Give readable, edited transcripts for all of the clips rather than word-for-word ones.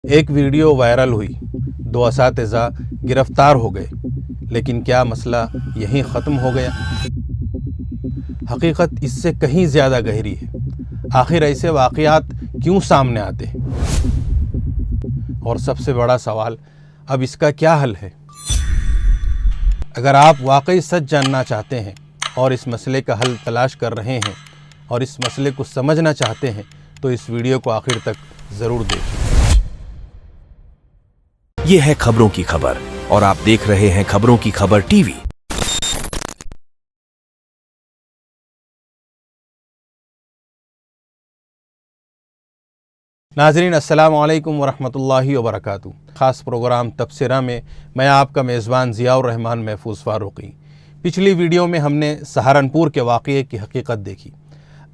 ایک video viral ہوئی، 2 اساتذہ گرفتار ہو گئے، لیکن کیا مسئلہ یہیں ختم ہو گیا؟ حقیقت اس سے کہیں زیادہ گہری ہے۔ آخر ایسے واقعات کیوں سامنے آتے ہیں؟ اور سب سے بڑا سوال، اب اس کا کیا حل ہے؟ اگر آپ واقعی سچ جاننا چاہتے ہیں اور اس مسئلے کا حل تلاش کر رہے ہیں اور اس مسئلے کو سمجھنا چاہتے ہیں تو اس ویڈیو کو آخر تک ضرور دیکھیں۔ یہ ہے خبروں کی خبر اور آپ دیکھ رہے ہیں خبروں کی خبر ٹی وی۔ ناظرین السلام علیکم ورحمۃ اللہ وبرکاتہ۔ خاص پروگرام تبصرہ میں میں آپ کا میزبان ضیاء الرحمن محفوظ فاروقی۔ پچھلی ویڈیو میں ہم نے سہارنپور کے واقعے کی حقیقت دیکھی۔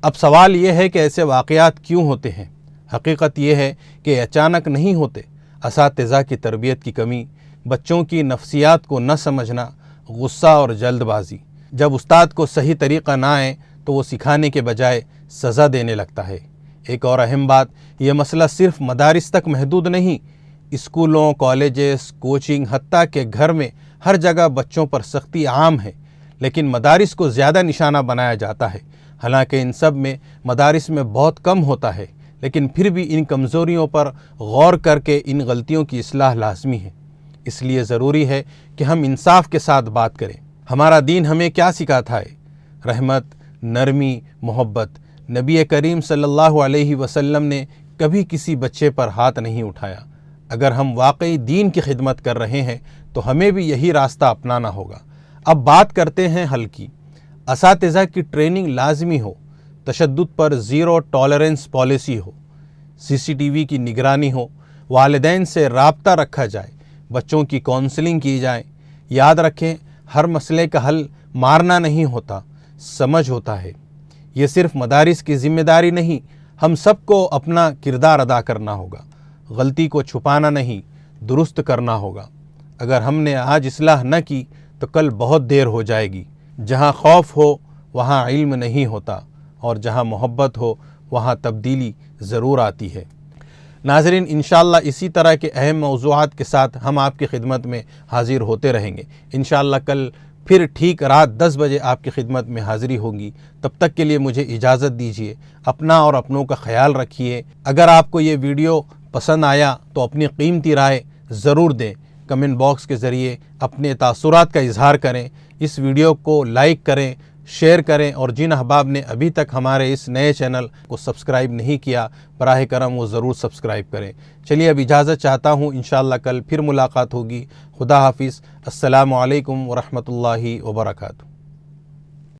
اب سوال یہ ہے کہ ایسے واقعات کیوں ہوتے ہیں؟ حقیقت یہ ہے کہ اچانک نہیں ہوتے۔ اساتذہ کی تربیت کی کمی، بچوں کی نفسیات کو نہ سمجھنا، غصہ اور جلد بازی۔ جب استاد کو صحیح طریقہ نہ آئے تو وہ سکھانے کے بجائے سزا دینے لگتا ہے۔ ایک اور اہم بات، یہ مسئلہ صرف مدارس تک محدود نہیں، اسکولوں، کالجز، کوچنگ، حتیٰ کہ گھر میں ہر جگہ بچوں پر سختی عام ہے، لیکن مدارس کو زیادہ نشانہ بنایا جاتا ہے۔ حالانکہ ان سب میں مدارس میں بہت کم ہوتا ہے، لیکن پھر بھی ان کمزوریوں پر غور کر کے ان غلطیوں کی اصلاح لازمی ہے۔ اس لیے ضروری ہے کہ ہم انصاف کے ساتھ بات کریں۔ ہمارا دین ہمیں کیا سکھاتا ہے؟ رحمت، نرمی، محبت۔ نبی کریم صلی اللہ علیہ وسلم نے کبھی کسی بچے پر ہاتھ نہیں اٹھایا۔ اگر ہم واقعی دین کی خدمت کر رہے ہیں تو ہمیں بھی یہی راستہ اپنانا ہوگا۔ اب بات کرتے ہیں حل کی۔ اساتذہ کی ٹریننگ لازمی ہو، تشدد پر زیرو ٹالرنس پالیسی ہو، CCTV کی نگرانی ہو، والدین سے رابطہ رکھا جائے، بچوں کی کونسلنگ کی جائے۔ یاد رکھیں، ہر مسئلے کا حل مارنا نہیں ہوتا، سمجھ ہوتا ہے۔ یہ صرف مدارس کی ذمہ داری نہیں، ہم سب کو اپنا کردار ادا کرنا ہوگا۔ غلطی کو چھپانا نہیں، درست کرنا ہوگا۔ اگر ہم نے آج اصلاح نہ کی تو کل بہت دیر ہو جائے گی۔ جہاں خوف ہو وہاں علم نہیں ہوتا، اور جہاں محبت ہو وہاں تبدیلی ضرور آتی ہے۔ ناظرین، انشاءاللہ اسی طرح کے اہم موضوعات کے ساتھ ہم آپ کی خدمت میں حاضر ہوتے رہیں گے۔ انشاءاللہ کل پھر ٹھیک رات 10 بجے آپ کی خدمت میں حاضری ہوگی۔ تب تک کے لیے مجھے اجازت دیجیے۔ اپنا اور اپنوں کا خیال رکھیے۔ اگر آپ کو یہ ویڈیو پسند آیا تو اپنی قیمتی رائے ضرور دیں۔ کمنٹ باکس کے ذریعے اپنے تاثرات کا اظہار کریں۔ اس ویڈیو کو لائک کریں، شیئر کریں، اور جن احباب نے ابھی تک ہمارے اس نئے چینل کو سبسکرائب نہیں کیا، براہ کرم وہ ضرور سبسکرائب کریں۔ چلیے اب اجازت چاہتا ہوں، انشاءاللہ کل پھر ملاقات ہوگی۔ خدا حافظ۔ السلام علیکم ورحمۃ اللہ وبرکاتہ۔